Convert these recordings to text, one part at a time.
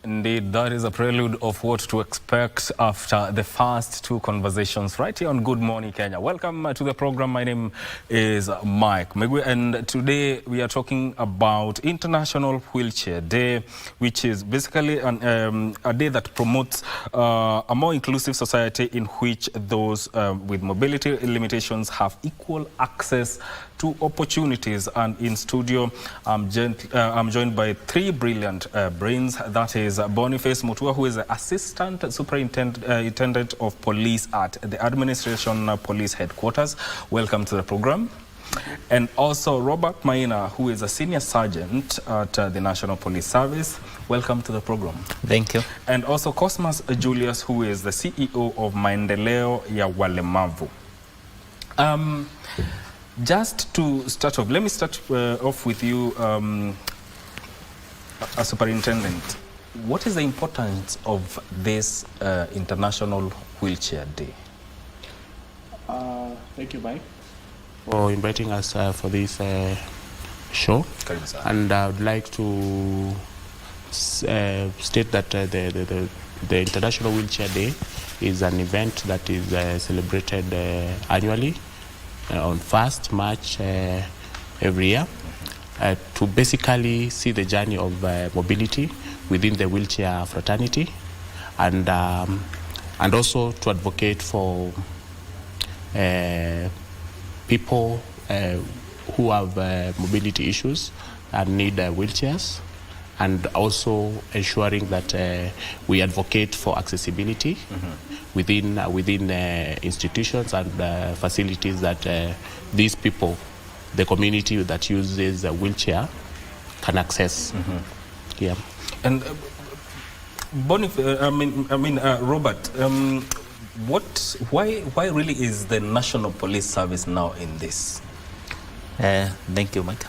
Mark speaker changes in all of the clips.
Speaker 1: Indeed, that is a prelude of what to expect after the first two conversations right here on Good Morning Kenya. Welcome to the program. My name is Mike Megwe, and today we are talking about International Wheelchair Day, which is basically a day that promotes a more inclusive society in which those with mobility limitations have equal access to opportunities. And in studio, I'm joined by three brilliant brains. That is Boniface Mutua, who is the Assistant Superintendent of Police at the Administration Police Headquarters. Welcome to the program. And also Robert Maina, who is a Senior Sergeant at the National Police Service. Welcome to the program.
Speaker 2: Thank you.
Speaker 1: And also Cosmas Julius, who is the CEO of Maendeleo ya Walemavu. Just to start off, let me start off with you, as Superintendent. What is the importance of this International Wheelchair Day?
Speaker 3: Thank you, Mike, for inviting us for this show. And I would like to state that the International Wheelchair Day is an event that is celebrated annually on 1st March every year to basically see the journey of mobility within the wheelchair fraternity, and also to advocate for people who have mobility issues and need wheelchairs, and also ensuring that we advocate for accessibility within institutions and facilities that these people, the community that uses a wheelchair, can access. Yeah.
Speaker 1: And Robert, why really is the National Police Service now in this?
Speaker 2: Thank you, Mike.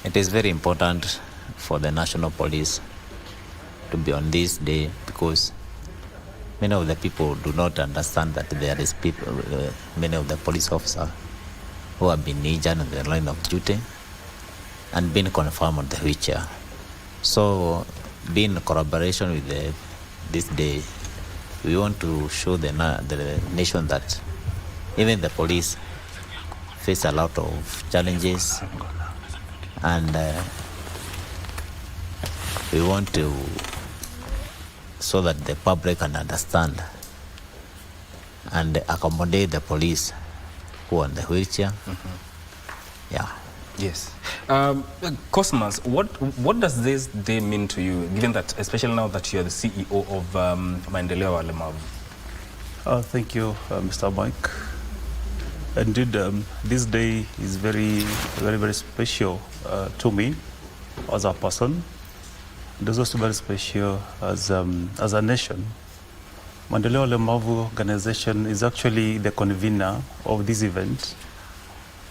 Speaker 2: It is very important for the National Police to be on this day because many of the people do not understand that there is people, many of the police officers who have been injured on the line of duty and been confirmed on the wheelchair. So, being in collaboration with this day, we want to show the nation that even the police face a lot of challenges, and we want to so that the public can understand and accommodate the police who are on the wheelchair. Yeah.
Speaker 1: Yes. Cosmas, what does this day mean to you, given that, especially now that you're the CEO of Maendeleo Walemavu?
Speaker 4: Thank you, Mr. Mike. Indeed, this day is very, very, very special to me as a person. It is also very special as a nation. Maendeleo Walemavu organization is actually the convener of this event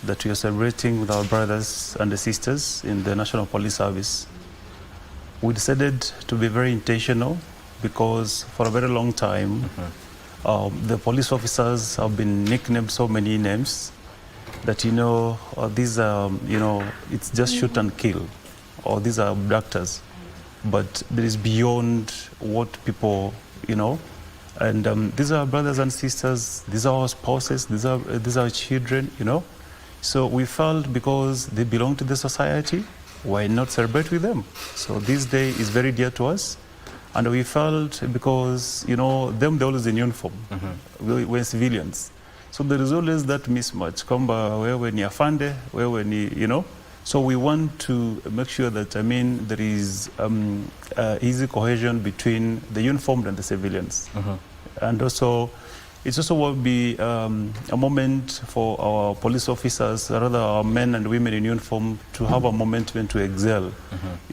Speaker 4: that we are celebrating with our brothers and sisters in the National Police Service. We decided to be very intentional because for a very long time, the police officers have been nicknamed so many names that, these are, it's just shoot and kill, or these are abductors. But there is beyond what people, and these are brothers and sisters, these are our spouses, these are our children, So we felt because they belong to the society, why not celebrate with them? So this day is very dear to us. And we felt because, they're always in uniform. We're civilians. So there is always that mismatch. Kamba, wewe ni afande, wewe ni, So we want to make sure that, there is easy cohesion between the uniformed and the civilians. And also, it also will be a moment for our police officers, rather our men and women in uniform, to have a moment when to excel.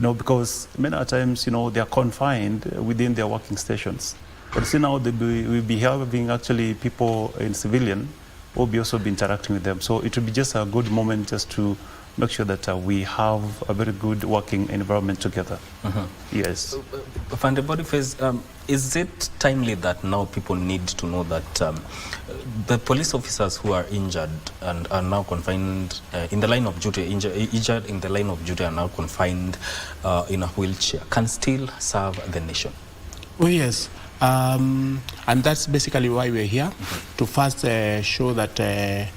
Speaker 4: Because many times, they are confined within their working stations. But see now, we'll be having actually people in civilian who will be also be interacting with them. So it will be just a good moment just to make sure that we have a very good working environment together. Yes.
Speaker 1: Fande Boniface, is it timely that now people need to know that the police officers who are injured and are now confined in the line of duty, injured in the line of duty, are now confined in a wheelchair, can still serve the nation?
Speaker 3: Oh yes, and that's basically why we're here, to first show that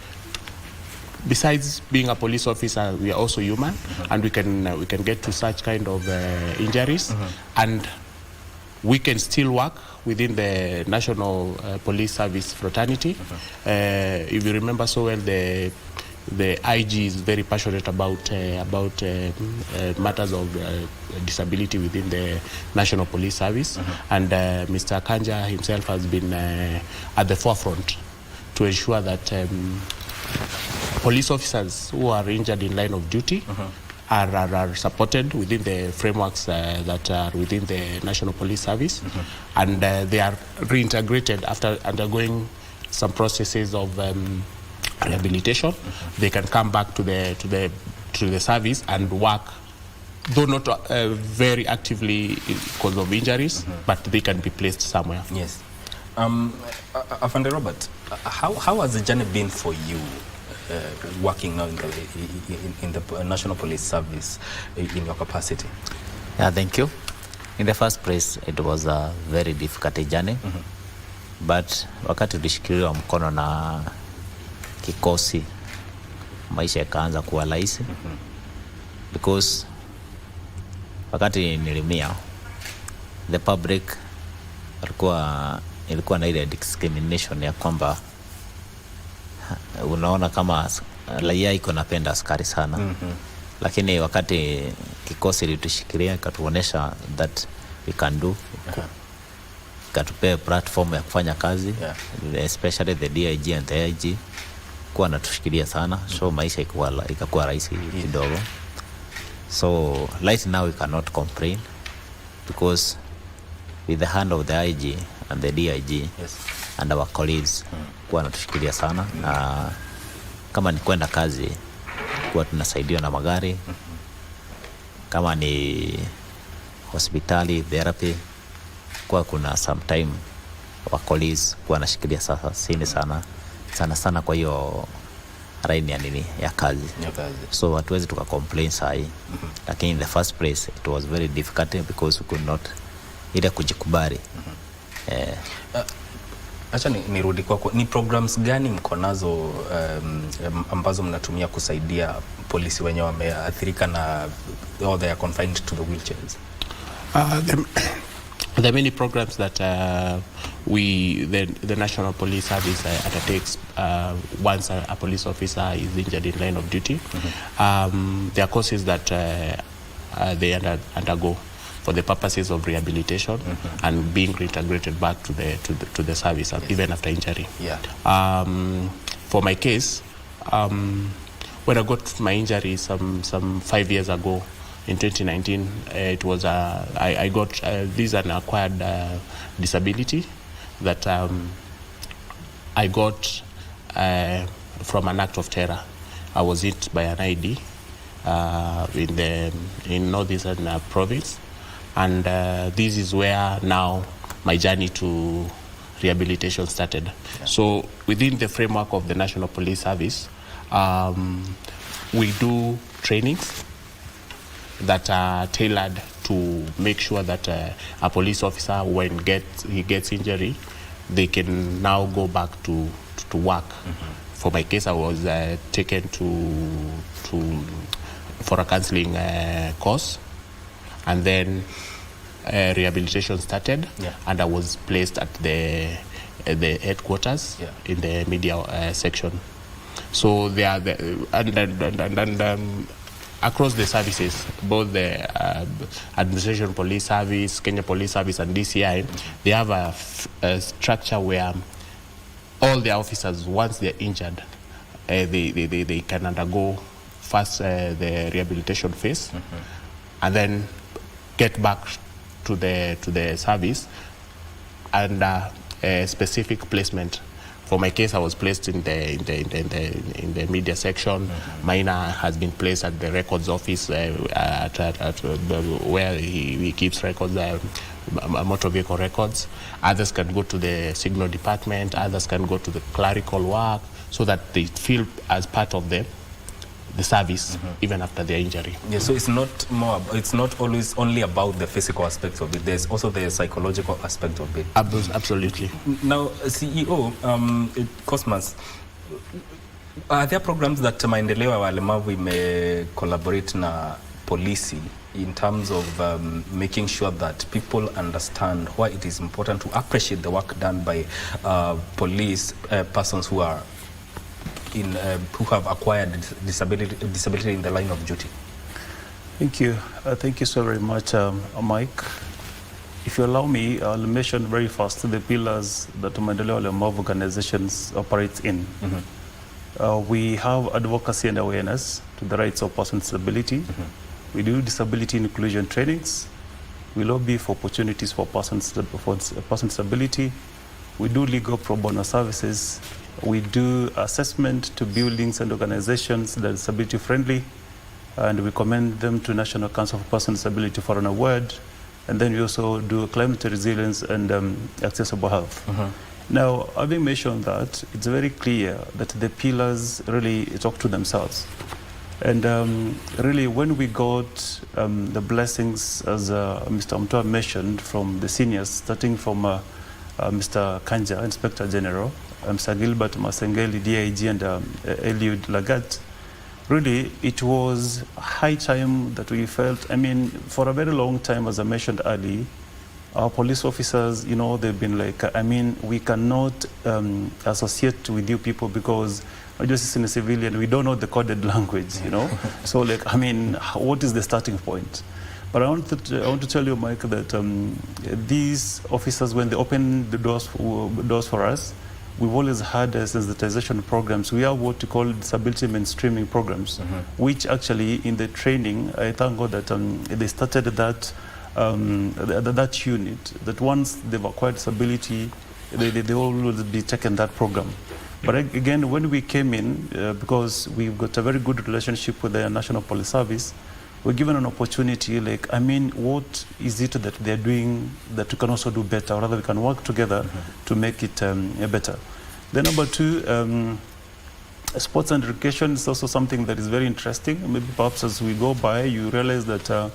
Speaker 3: besides being a police officer, we are also human, and we can get to such kind of injuries, and we can still work within the National Police Service fraternity. If you remember so well, the IG is very passionate about matters of disability within the National Police Service, and Mr. Kanja himself has been at the forefront to ensure that police officers who are injured in line of duty are supported within the frameworks that are within the National Police Service, and they are reintegrated after undergoing some processes of rehabilitation. They can come back to the service and work, though not very actively because of injuries, but they can be placed somewhere.
Speaker 1: Yes. Afande Robert, how has the journey been for you? Working now in the National Police Service in your capacity?
Speaker 2: Yeah, thank you. In the first place, it was a very difficult journey, but wakati tulishikiliwa mkono na kikosi, maisha yakaanza kuwa rahisi, because wakati nilimia, the public ilikuwa na ile discrimination ya kwamba unaona kama raia iko napenda askari sana, lakini wakati kikosi litushikilia katuonesha that we can do, katupea platform ya kufanya kazi, especially the DIG and the IG kuwa natushikilia sana, so maisha ikakuwa rahisi kidogo. So right now we cannot complain, because with the hand of the IG and the DIG and our colleagues kuwa natushikilia sana, na kama ni kwenda kazi kuwa tunasaidiwa na magari, kama ni hospitali, therapy, kuwa kuna sometime our colleagues kuwa nashikilia sana kwa hiyo raini ya kazi. So hatuwezi tuka complain sahi, lakini in the first place it was very difficult because we could not ile kujikubali.
Speaker 1: Acha nirudi kwako, ni programs gani mko nazo ambazo mnatumia kusaidia polisi wenye wameathirika na or they are confined to the wheelchairs?
Speaker 3: There are many programs that the National Police Service undertakes once a police officer is injured in line of duty. There are courses that they undergo for the purposes of rehabilitation and being reintegrated back to the service, even after injury. For my case, when I got my injury some 5 years ago, in 2019, it was I got this an acquired disability that I got from an act of terror. I was hit by an ID in northeastern province, and this is where now my journey to rehabilitation started. So within the framework of the National Police Service, we do trainings that are tailored to make sure that a police officer, when he gets injury, they can now go back to work. For my case, I was taken for a counseling course, and then rehabilitation started, and I was placed at the headquarters in the media section. So they are across the services, both the Administration Police Service, Kenya Police Service, and DCI, they have a structure where all the officers, once they're injured, they can undergo first the rehabilitation phase, and then get back to the service under a specific placement For my case, I was placed in the media section. Maina has been placed at the records office where he keeps records, motor vehicle records. Others can go to the signal department. Others can go to the clerical work, so that they feel as part of the service even after their injury.
Speaker 1: Yeah, so it's not always only about the physical aspects of it. There's also the psychological aspect of it.
Speaker 3: Absolutely.
Speaker 1: Now, CEO Cosmas, are there programs that Maendeleo Walemavu may collaborate na polisi in terms of making sure that people understand why it is important to appreciate the work done by police persons who are who have acquired disability in the line of duty?
Speaker 4: Thank you. Thank you so very much, Mike. If you allow me, I'll mention very fast the pillars that Maendeleo Walemavu organizations operates in. We have advocacy and awareness to the rights of persons with disability. We do disability inclusion trainings. We lobby for opportunities for persons with disability. We do legal pro bono services. We do assessment to buildings and organizations that are disability friendly, and we commend them to National Council for Persons with Disability for an award. And then we also do climate resilience and accessible health. Now, having mentioned that, it's very clear that the pillars really talk to themselves. And really, when we got the blessings, as Mr. Mutua mentioned, from the seniors, starting from Mr. Kanja, Inspector General, Mr. Gilbert Masengeli, DIG, and Eliud Lagat, really, it was high time that we felt, I mean, for a very long time, as I mentioned earlier, our police officers, you know, they've been like, I mean, we cannot associate with you people because we're just in a civilian, we don't know the coded language, you know? So, like, I mean, what is the starting point? But I want to tell you, Mike, that these officers, when they open the doors for us, we've always had sensitization programs. We have what we call disability mainstreaming programs, which actually in the training, I thank God that they started that that unit, that once they've acquired disability, they always be taken that program. But again, when we came in, because we've got a very good relationship with the National Police Service, we're given an opportunity, like, I mean, what is it that they're doing that we can also do better, or rather we can work together to make it better. Then number two, sports and education is also something that is very interesting. Maybe perhaps as we go by, you realize that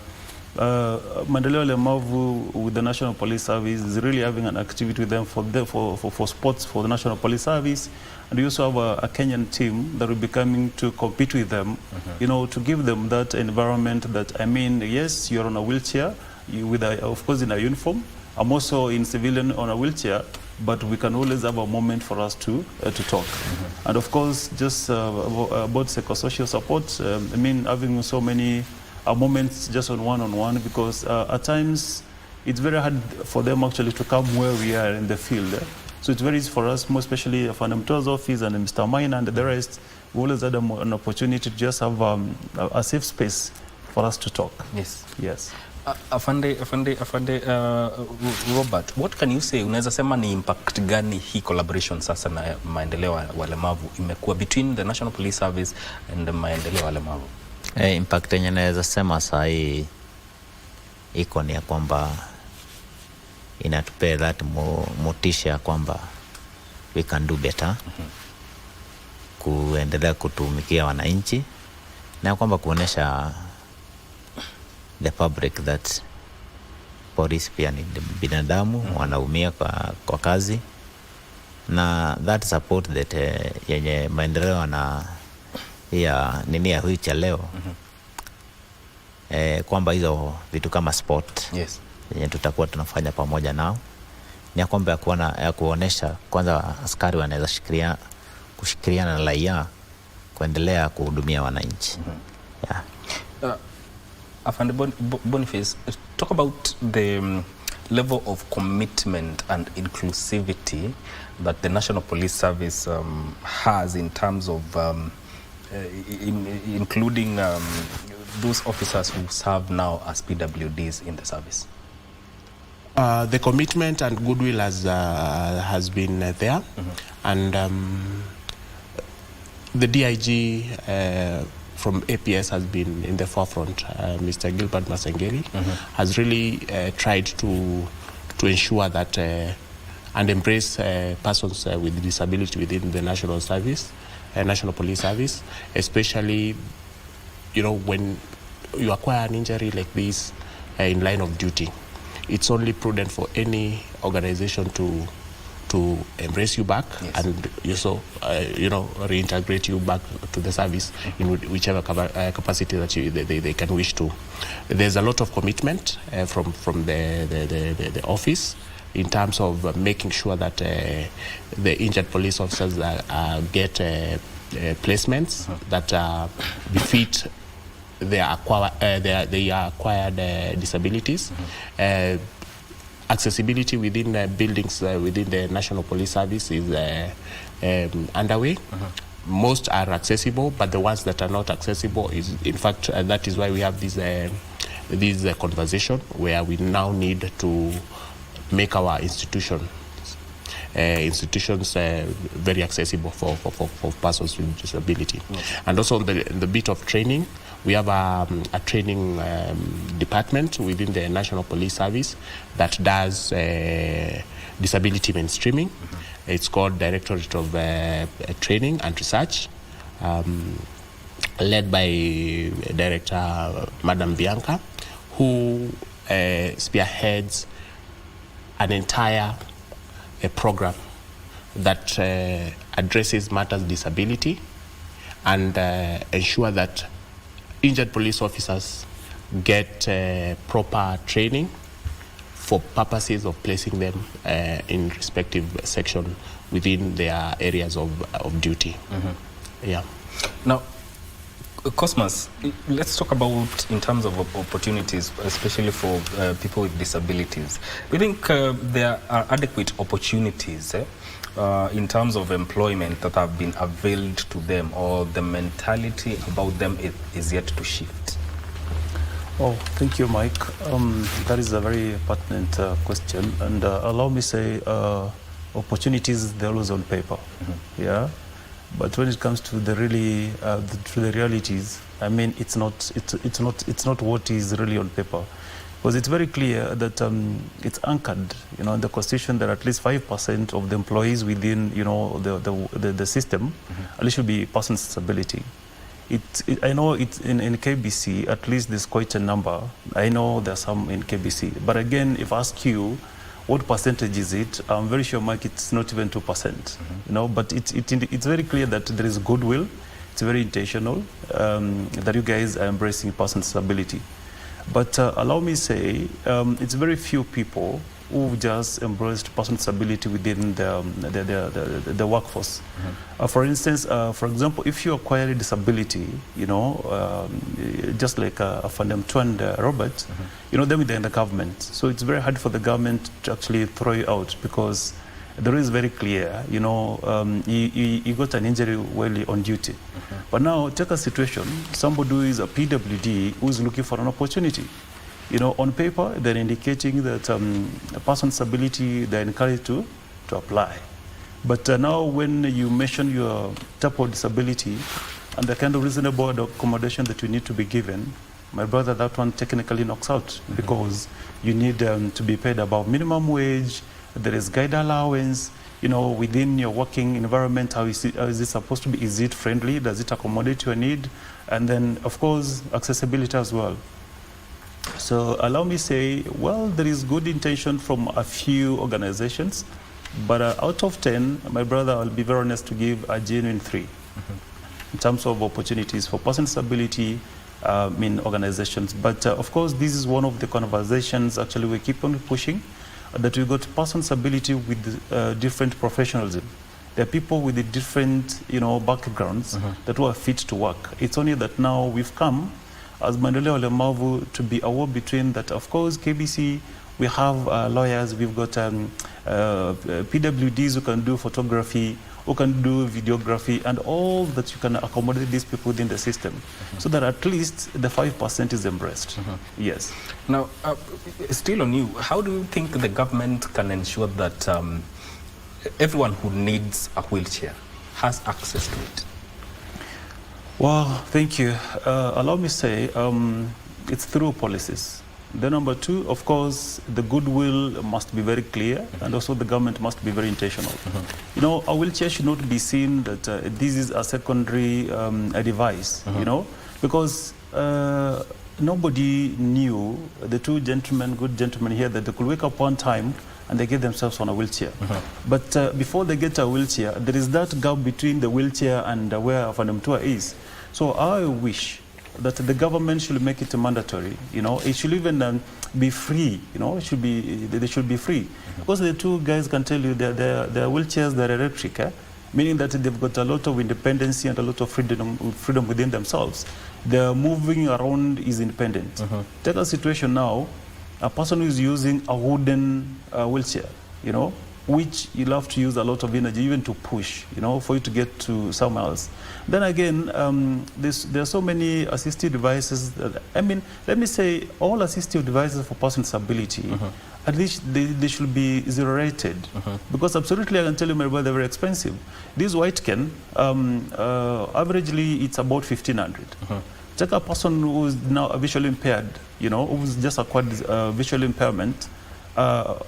Speaker 4: Maendeleo Walemavu with the National Police Service is really having an activity with them for sports for the National Police Service. And we also have a Kenyan team that will be coming to compete with them, you know, to give them that environment that, I mean, yes, you're on a wheelchair, of course in a uniform. I'm also in civilian on a wheelchair, but we can always have a moment for us to talk. And of course, just about psychosocial support, I mean, having so many moments just on one-on-one, because at times it's very hard for them actually to come where we are in the field. So it's very easy for us, more especially for Mutua's office and Mr. Maina and the rest, we always had an opportunity to just have a safe space for us to talk.
Speaker 1: Yes.
Speaker 4: Yes.
Speaker 1: Afande Robert, what can you say? Unaweza sema ni impact gani hii collaboration sasa na Maendeleo Walemavu imekuwa between the National Police Service and the Maendeleo Walemavu?
Speaker 2: Impact yenye naweza sema saa hii iko ni ya kwamba inatupea that motisha ya kwamba we can do better, kuendelea kutumikia wananchi, na kwamba kuonesha the public that police pia ni binadamu, wanaumia kwa kazi, na that support that yenye Maendeleo na ya nini ya huicha leo, kwamba hizo vitu kama sport,
Speaker 1: yes,
Speaker 2: yenye tutakuwa tunafanya pamoja nao, ni ya kwamba ya kuonesha kwanza askari wanaweza kushikiriana na raia kuendelea kuhudumia wananchi. Yeah.
Speaker 1: Afande Boniface, talk about the level of commitment and inclusivity that the National Police Service has in terms of including those officers who serve now as PWDs in the service.
Speaker 3: The commitment and goodwill has been there, and the DIG from APS has been in the forefront. Mr. Gilbert Masengeri has really tried to ensure that and embrace persons with disability within the national service, national police service, especially, you know, when you acquire an injury like this in line of duty. It's only prudent for any organization to embrace you back and also, reintegrate you back to the service in whichever capacity that they can wish to. There's a lot of commitment from the office in terms of making sure that the injured police officers get placements that befit their acquired disabilities. Accessibility within buildings within the National Police Service is underway. Most are accessible, but the ones that are not accessible is, in fact, that is why we have this conversation where we now need to make our institutions very accessible for persons with disability. And also the bit of training, we have a training department within the National Police Service that does disability mainstreaming. It's called Directorate of Training and Research, led by Director Madam Bianca, who spearheads an entire program that addresses matters disability and ensure that injured police officers get proper training for purposes of placing them in respective section within their areas of duty. Yeah.
Speaker 1: Now, Cosmas, let's talk about in terms of opportunities, especially for people with disabilities. Do you think there are adequate opportunities in terms of employment that have been availed to them, or the mentality about them is yet to shift?
Speaker 4: Oh, thank you, Mike. That is a very pertinent question. And allow me to say, opportunities, they're always on paper. Yeah. But when it comes to the really to the realities, I mean, it's not what is really on paper, because it's very clear that it's anchored, in the Constitution that at least 5% of the employees within, the system, at least should be persons with disability. I know it's in KBC, at least there's quite a number. I know there's some in KBC, but again, if I ask you, what percentage is it? I'm very sure, Mike, it's not even 2%. But it's very clear that there is goodwill. It's very intentional that you guys are embracing persons with disability. But allow me to say, it's very few people who just embraced persons with disability within the workforce. For instance, for example, if you acquire a disability, just like Mutua and Robert, them within the government. So it's very hard for the government to actually throw you out, because the rule is very clear. You got an injury while on duty. But now take a situation, somebody who is a PWD who is looking for an opportunity. On paper, they're indicating that a person with disability, they're encouraged to apply. But now when you mention your type of disability and the kind of reasonable accommodation that you need to be given, my brother, that one technically knocks out, because you need to be paid above minimum wage. There is guide allowance, within your working environment. How is it supposed to be? Is it friendly? Does it accommodate your need? And then, of course, accessibility as well. So allow me to say, well, there is good intention from a few organizations, but out of 10, my brother, I'll be very honest to give a genuine 3 in terms of opportunities for persons with disability in organizations. But of course, this is one of the conversations actually we keep on pushing, that we got persons with disability with different professionalism. There are people with the different backgrounds that were fit to work. It's only that now we've come as Maendeleo Walemavu to be aware between that. Of course, KBC, we have lawyers, we've got PWDs who can do photography, who can do videography, and all that you can accommodate these people within the system, so that at least the 5% is embraced. Yes.
Speaker 1: Now, still on you, how do you think the government can ensure that everyone who needs a wheelchair has access to it?
Speaker 4: Well, thank you. Allow me to say, it's through policies. The number two, of course, the goodwill must be very clear, and also the government must be very intentional. You know, a wheelchair should not be seen that this is a secondary a device, you know, because nobody knew, the two gentlemen, good gentlemen here, that they could wake up one time and they get themselves on a wheelchair. But before they get a wheelchair, there is that gap between the wheelchair and where Mutua is. So I wish that the government should make it mandatory. You know, it should even be free. You know, they should be free, because the two guys can tell you their wheelchairs, they're electric, meaning that they've got a lot of independence and a lot of freedom within themselves. Their moving around is independent. Take a situation now, a person who is using a wooden wheelchair, you know, which you'll have to use a lot of energy even to push, you know, for you to get to somewhere else. Then again, there are so many assistive devices. I mean, let me say all assistive devices for persons with disability, at least they should be zero rated, because absolutely I can tell you, my brother, they're very expensive. This white can, averagely it's about 1,500. Take a person who is now visually impaired, you know, who's just acquired visual impairment,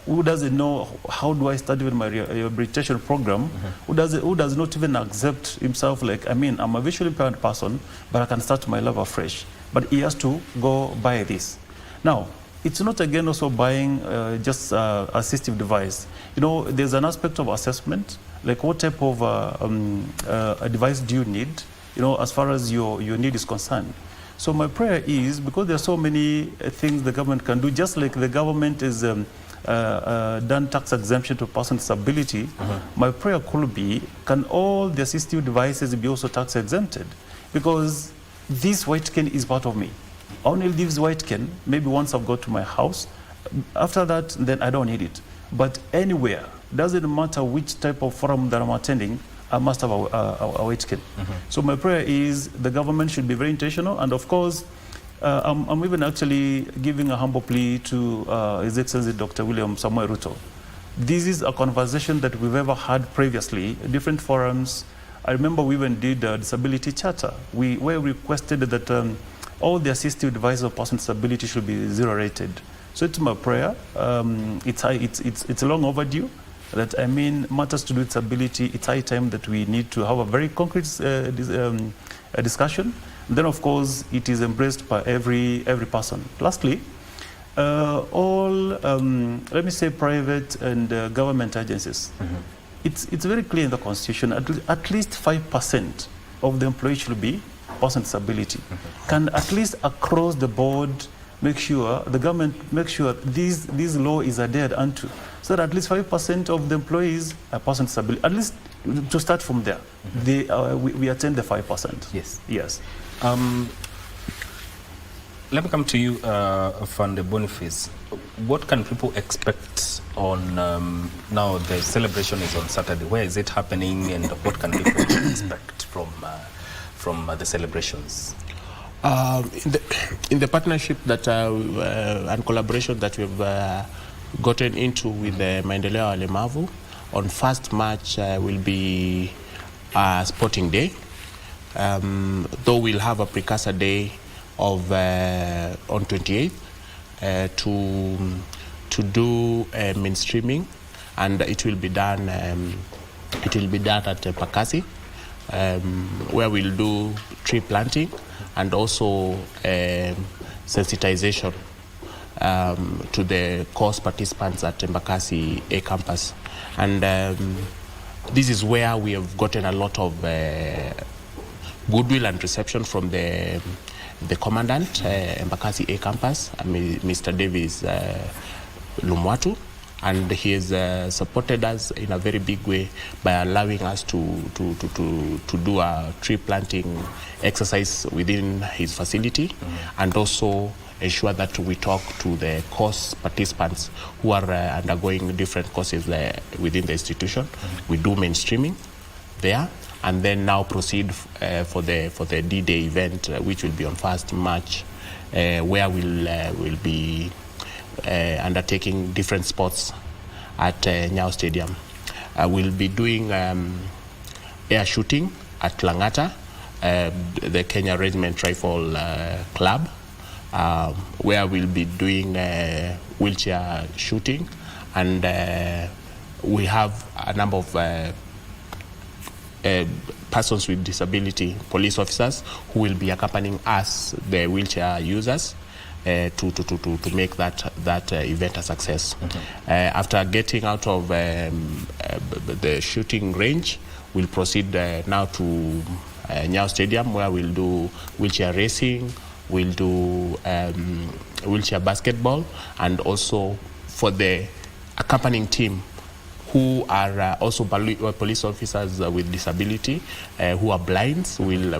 Speaker 4: who doesn't know how do I start with my rehabilitation program, who does not even accept himself like, I mean, I'm a visually impaired person, but I can start my life afresh. But he has to go buy this. Now, it's not again also buying just assistive device. You know, there's an aspect of assessment, like what type of a device do you need, you know, as far as your need is concerned. So my prayer is, because there are so many things the government can do, just like the government is done tax exemption to persons with disability, my prayer could be, can all the assistive devices be also tax exempted? Because this white cane is part of me. I only leave this white cane maybe once I've got to my house. After that, then I don't need it. But anywhere, doesn't matter which type of forum that I'm attending, I must have a white cane. So my prayer is the government should be very intentional, and of course, I'm even actually giving a humble plea to His Excellency Dr. William Samoei Ruto. This is a conversation that we've ever had previously, different forums. I remember we even did a disability charter. We requested that all the assistive devices of persons with disability should be zero rated. So it's my prayer. It's long overdue. That, I mean, matters to do with disability, it's high time that we need to have a very concrete discussion. And then, of course, it is embraced by every person. Lastly, all, let me say, private and government agencies. It's very clear in the Constitution, at least 5% of the employees should be persons with disability. Can at least across the board make sure, the government make sure this law is adhered unto, so that at least 5% of the employees are persons with disability. At least to start from there, we attain the 5%.
Speaker 1: Yes.
Speaker 4: Yes.
Speaker 1: Let me come to you, Fund Boniface. What can people expect on, now the celebration is on Saturday. Where is it happening, and what can people expect from the celebrations?
Speaker 3: In the partnership that and collaboration that we've gotten into with the Maendeleo Walemavu, on 1st March will be a sporting day, though we'll have a precursor day of on 28th to do mainstreaming, and it will be done at Pakasi, where we'll do tree planting and also sensitization to the course participants at Embakasi A campus. And this is where we have gotten a lot of goodwill and reception from the commandant, Embakasi A campus, Mr. Davis Lumwatu, and he has supported us in a very big way by allowing us to do a tree planting exercise within his facility, and also ensure that we talk to the course participants who are undergoing different courses within the institution. We do mainstreaming, there, and then now proceed for the D-Day event, which will be on 1st March, where we'll be undertaking different sports at Nyao Stadium. We'll be doing air shooting at Langata, the Kenya Regiment Rifle Club, where we'll be doing wheelchair shooting, and we have a number of persons with disability, police officers, who will be accompanying us, the wheelchair users, to make that event a success. After getting out of the shooting range, we'll proceed now to Nyao Stadium, where we'll do wheelchair racing, we'll do wheelchair basketball, and also for the accompanying team, who are also police officers with disability, who are blinds, will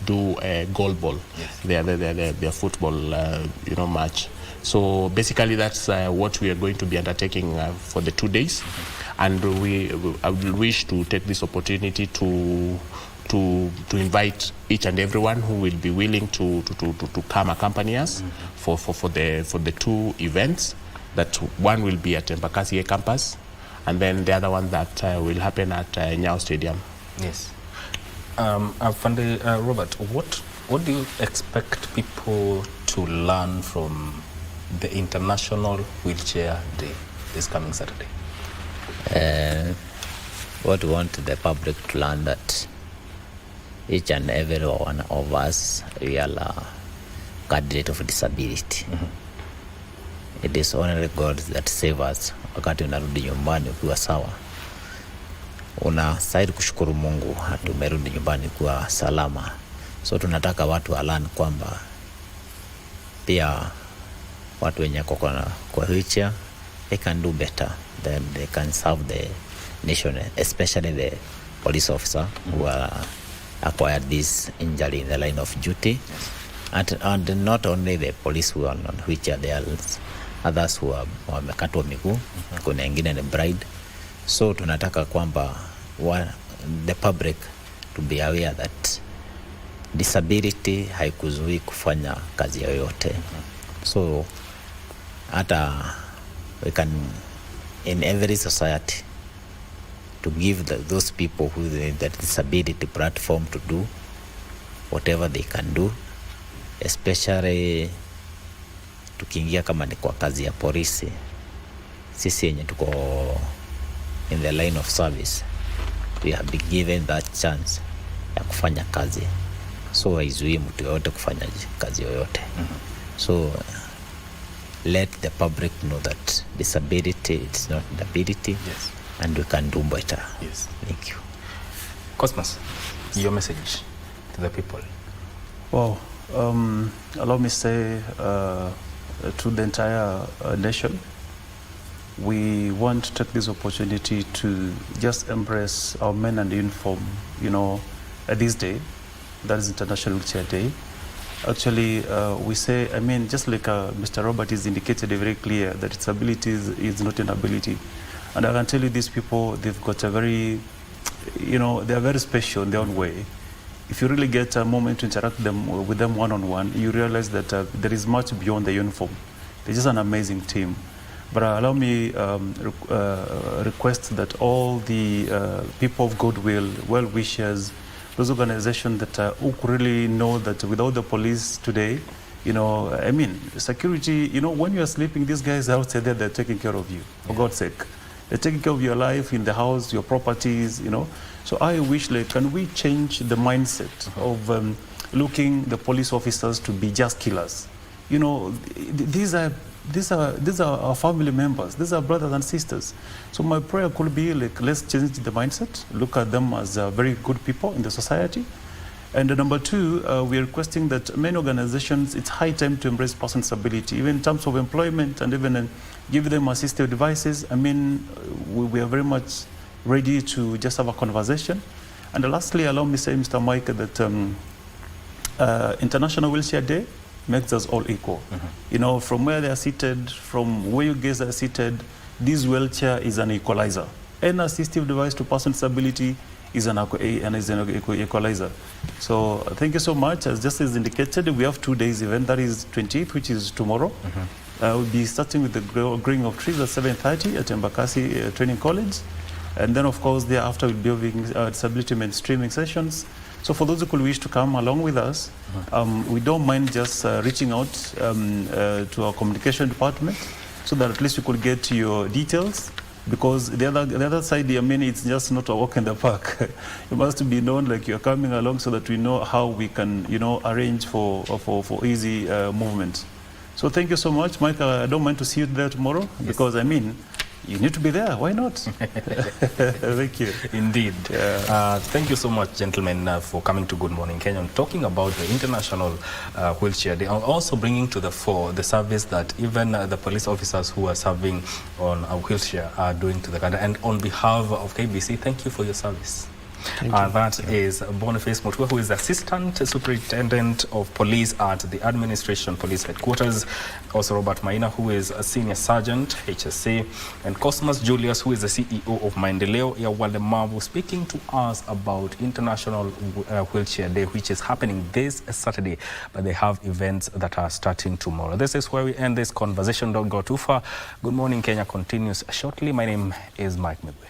Speaker 3: do goalball, their football match. So basically that's what we are going to be undertaking for the 2 days, and I would wish to take this opportunity to invite each and everyone who will be willing to come accompany us for the 2 events. That one will be at Embakasi campus, and then the other one that will happen at Nyao Stadium.
Speaker 1: Yes. Afande Robert, what do you expect people to learn from the International Wheelchair Day this coming Saturday?
Speaker 2: What we want the public to learn, that each and every one of us, we are a candidate of disability. It is only God that save us. Wakati unarudi nyumbani ukiwa sawa, unastahili kushukuru Mungu tumerudi nyumbani kwa salama. So tunataka watu walan kwamba pia watu wenye kwa wheelchair, they can do better, then they can serve the nation, especially the police officer who are acquired this injury in the line of duty. And not only the police who are on wheelchair, there are others who are wamekatwa miguu, kuna wengine ni bride. So tunataka kwamba the public to be aware that disability haikuzuii kufanya kazi yoyote. So hata we can, in every society, to give those people who that disability platform to do whatever they can do, especially tukiingia kama ni kwa kazi ya polisi, sisi yenye tuko in the line of service, we have been given that chance ya kufanya kazi. So haizuii mtu yoyote kufanya kazi yoyote. So let the public know that disability is not ability.
Speaker 1: Yes.
Speaker 2: And we can do better.
Speaker 1: Yes.
Speaker 2: Thank you.
Speaker 1: Cosmas, your message to the people.
Speaker 4: Well, allow me to say to the entire nation, we want to take this opportunity to just embrace our men and uniform, at this day, that is International Wheelchair Day. Actually, we say, just like Mr. Robert is indicated very clear, that disability is not an ability. And I can tell you these people, they've got a very, they are very special in their own way. If you really get a moment to interact with them one-on-one, you realize that there is much beyond the uniform. They're just an amazing team. But allow me request that all the people of goodwill, well-wishers, those organizations that who really know that without the police today, security, when you are sleeping, these guys outside there, they're taking care of you, for God's sake. They're taking care of your life in the house, your properties, So I wish, can we change the mindset of looking the police officers to be just killers? These are our family members. These are brothers and sisters. So my prayer could be, let's change the mindset. Look at them as very good people in the society. And number two, we are requesting that many organizations, it's high time to embrace persons with disability, even in terms of employment and even give them assistive devices. We are very much ready to just have a conversation. And lastly, allow me to say, Mr. Mike, that International Wheelchair Day makes us all equal. From where they are seated, from where you guys are seated, this wheelchair is an equalizer. Any assistive device to person with disability is an equalizer. So thank you so much. As just as indicated, we have 2 days event. That is 28th, which is tomorrow. We'll be starting with the growing of trees at 7:30 at Embakasi Training College. And then, of course, thereafter we'll be having disability mainstreaming sessions. So for those who could wish to come along with us, we don't mind just reaching out to our communication department so that at least we could get your details. Because the other side, I mean, it's just not a walk in the park. It must be known like you're coming along so that we know how we can, arrange for easy movement. So thank you so much, Mike. I don't mind to see you there tomorrow because, I mean, you need to be there. Why not? Thank you.
Speaker 1: Indeed. Yeah. Thank you so much, gentlemen, for coming to Good Morning Kenya and talking about the International Wheelchair Day. Also bringing to the fore the service that even the police officers who are serving on a wheelchair are doing to the country. And on behalf of KBC, thank you for your service. That is Boniface Mutua, who is Assistant Superintendent of Police at the Administration Police Headquarters. Also Robert Maina, who is a Senior Sergeant, HSA. And Cosmas Julius, who is the CEO of Maendeleo, Walemavu, speaking to us about International Wheelchair Day, which is happening this Saturday. But they have events that are starting tomorrow. This is where we end this conversation. Don't go too far. Good Morning Kenya continues shortly. My name is Mike Migwe.